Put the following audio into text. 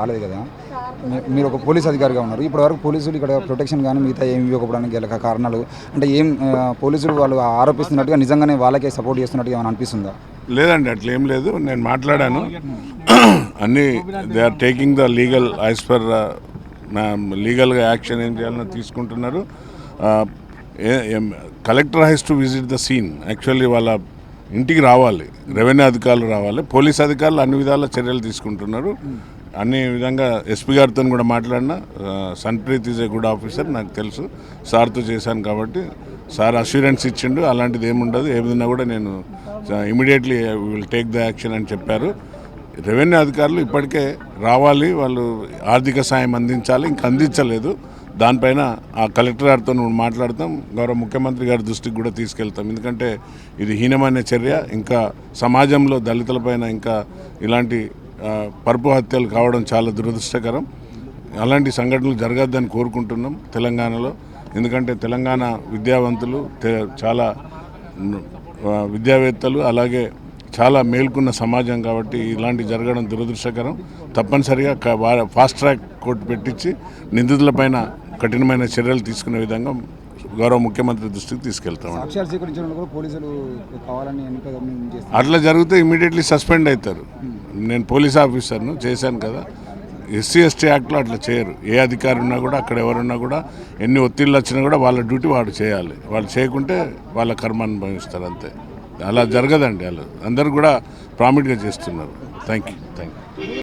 రాలేదు కదా. మీరు ఒక పోలీస్ అధికారిగా ఉన్నారు, ఇప్పటివరకు పోలీసులు ఇక్కడ ప్రొటెక్షన్ కానీ మిగతా ఏమి ఇవ్వకపోవడానికి గల కారణాలు అంటే ఏం, పోలీసులు వాళ్ళు ఆరోపిస్తున్నట్టుగా నిజంగానే వాళ్ళకే సపోర్ట్ చేస్తున్నట్టుగా ఏమైనా అనిపిస్తుందా? లేదండి, అట్లా ఏం లేదు. నేను మాట్లాడాను, అన్నీ they are taking the legal as per లీగల్గా యాక్షన్ ఏం చేయాలన్నా తీసుకుంటున్నారు. Collector has to visit the scene. Actually వాళ్ళ ఇంటికి రావాలి, రెవెన్యూ అధికారులు రావాలి, పోలీస్ అధికారులు అన్ని విధాల చర్యలు తీసుకుంటున్నారు. అన్ని విధంగా ఎస్పీ గారితో కూడా మాట్లాడినా, Sanpreet is a good officer, నాకు తెలుసు, సార్తో చేశాను కాబట్టి సార్ అష్యూరెన్స్ ఇచ్చిండు, అలాంటిది ఏముండదు, ఏదైనా కూడా నేను immediately will take the action అని చెప్పారు. రెవెన్యూ అధికారులు ఇప్పటికే రావాలి, వాళ్ళు ఆర్థిక సాయం అందించాలి, ఇంకా అందించలేదు. దానిపైన ఆ కలెక్టర్ గారితో మాట్లాడతాం, గౌరవ ముఖ్యమంత్రి గారి దృష్టికి కూడా తీసుకెళ్తాం. ఎందుకంటే ఇది హీనమైన చర్య, ఇంకా సమాజంలో దళితులపైన ఇంకా ఇలాంటి పరుపు హత్యలు కావడం చాలా దురదృష్టకరం. అలాంటి సంఘటనలు జరగద్దని కోరుకుంటున్నాం తెలంగాణలో. ఎందుకంటే తెలంగాణ విద్యావంతులు, చాలా విద్యావేత్తలు, అలాగే చాలా మేల్కొన్న సమాజం కాబట్టి ఇలాంటి జరగడం దురదృష్టకరం. తప్పనిసరిగా ఫాస్ట్ ట్రాక్ కోర్టు పెట్టించి నిందితులపైన కఠినమైన చర్యలు తీసుకునే విధంగా గౌరవ ముఖ్యమంత్రి దృష్టికి తీసుకెళ్తాం. అట్లా జరిగితే ఇమీడియట్లీ సస్పెండ్ అవుతారు. నేను పోలీస్ ఆఫీసర్ను, చేశాను కదా. SC/ST యాక్ట్లో అట్లా చేయరు. ఏ అధికారి ఉన్నా కూడా, అక్కడ ఎవరున్నా కూడా, ఎన్ని ఒత్తిళ్ళు వచ్చినా కూడా వాళ్ళ డ్యూటీ వాడు చేయాలి. వాళ్ళు చేయకుంటే వాళ్ళ కర్మ అనుభవిస్తారు అంతే. అలా జరగదండి. వాళ్ళు అందరూ కూడా ప్రామిట్గా చేస్తున్నారు. Thank you.